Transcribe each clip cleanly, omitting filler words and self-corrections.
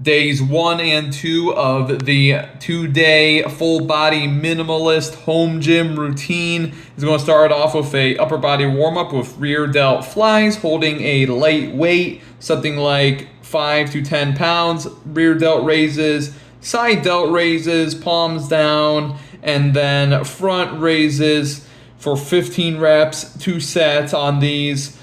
Days 1 and 2 of the 2-day full body minimalist home gym routine is going to start off with a upper body warm up with rear delt flies, holding a light weight, something like 5 to 10 pounds, rear delt raises, side delt raises, palms down, and then front raises for 15 reps, 2 sets on these.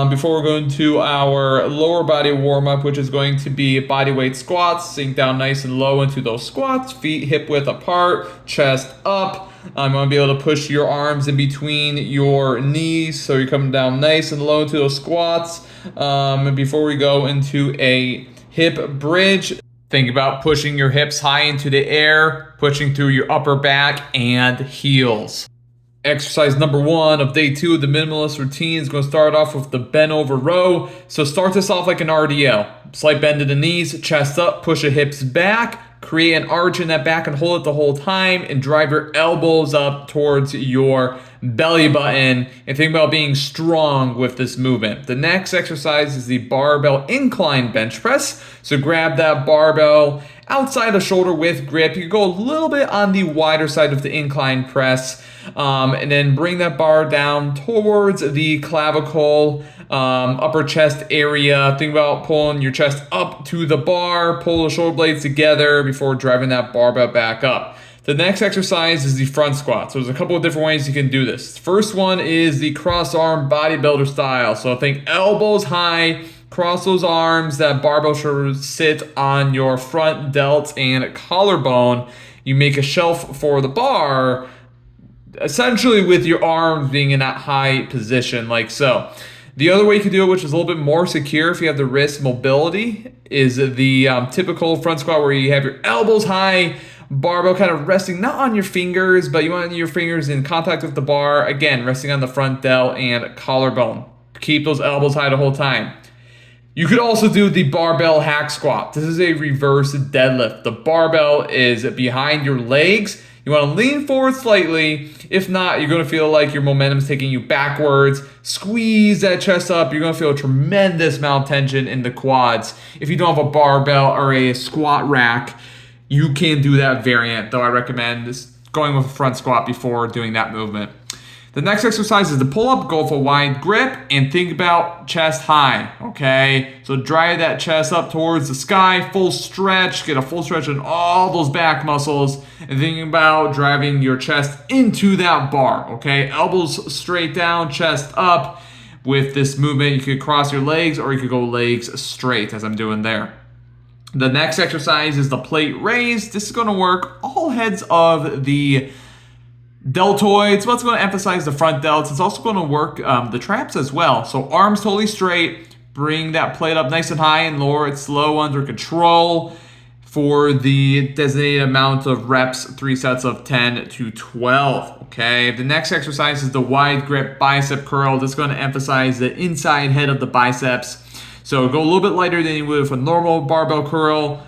Before we're going to our lower body warm up, which is going to be body weight squats. Sink down nice and low into those squats, feet hip width apart, chest up. I'm going to be able to push your arms in between your knees so you're coming down nice and low into those squats. Before we go into a hip bridge, think about pushing your hips high into the air, pushing through your upper back and heels. Exercise number 1 of day 2 of the minimalist routine is going to start off with the bend over row. So start this off like an RDL. Slight bend to the knees, chest up, push the hips back, create an arch in that back and hold it the whole time, and drive your elbows up towards your belly button, and think about being strong with this movement. The next exercise is the barbell incline bench press. So grab that barbell outside the shoulder width grip. You can go a little bit on the wider side of the incline press, and then bring that bar down towards the clavicle, upper chest area. Think about pulling your chest up to the bar, pull the shoulder blades together before driving that barbell back up. The next exercise is the front squat. So there's a couple of different ways you can do this. First one is the cross arm bodybuilder style. So think elbows high, cross those arms, that barbell should sit on your front delt and collarbone. You make a shelf for the bar, essentially with your arms being in that high position like so. The other way you can do it, which is a little bit more secure if you have the wrist mobility, is the typical front squat where you have your elbows high, barbell kind of resting not on your fingers, but you want your fingers in contact with the bar, again resting on the front delt and collarbone. Keep those elbows high the whole time. You could also do the barbell hack squat. This is a reverse deadlift. The barbell is behind your legs. You want to lean forward slightly. If not, you're going to feel like your momentum is taking you backwards. Squeeze that chest up. You're going to feel a tremendous amount of tension in the quads. If you don't have a barbell or a squat rack, you can do that variant, though I recommend going with a front squat before doing that movement. The next exercise is the pull-up. Go for a wide grip and think about chest high, okay? So drive that chest up towards the sky, full stretch, get a full stretch in all those back muscles, and thinking about driving your chest into that bar, okay? Elbows straight down, chest up. With this movement, you could cross your legs or you could go legs straight as I'm doing there. The next exercise is the plate raise. This is going to work all heads of the deltoids, but it's going to emphasize the front delts. It's also going to work the traps as well. So arms totally straight, bring that plate up nice and high and lower it slow under control for the designated amount of reps, 3 sets of 10 to 12. Okay, the next exercise is the wide grip bicep curl. This is going to emphasize the inside head of the biceps. So go a little bit lighter than you would with a normal barbell curl.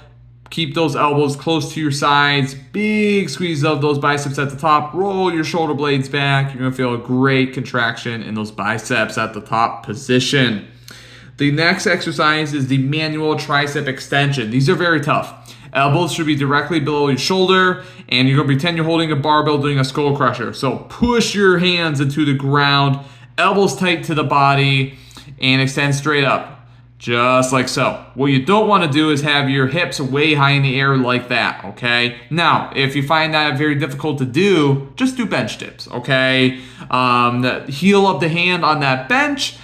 Keep those elbows close to your sides. Big squeeze of those biceps at the top. Roll your shoulder blades back. You're going to feel a great contraction in those biceps at the top position. The next exercise is the manual tricep extension. These are very tough. Elbows should be directly below your shoulder, and you're going to pretend you're holding a barbell doing a skull crusher. So push your hands into the ground, elbows tight to the body, and extend straight up. Just like so. What you don't want to do is have your hips way high in the air like that, okay? Now, if you find that very difficult to do, just do bench dips, okay? Heel of the hand on that bench,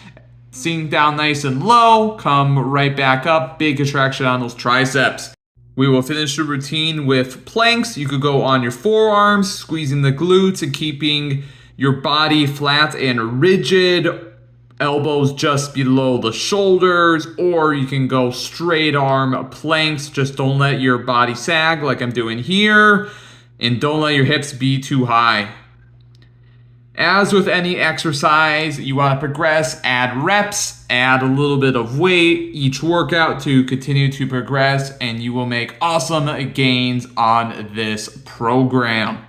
sink down nice and low, come right back up, big contraction on those triceps. We will finish the routine with planks. You could go on your forearms, squeezing the glutes and keeping your body flat and rigid, elbows just below the shoulders, or you can go straight arm planks. Just don't let your body sag like I'm doing here, and don't let your hips be too high. As with any exercise, you want to progress, add reps, add a little bit of weight each workout to continue to progress, and you will make awesome gains on this program.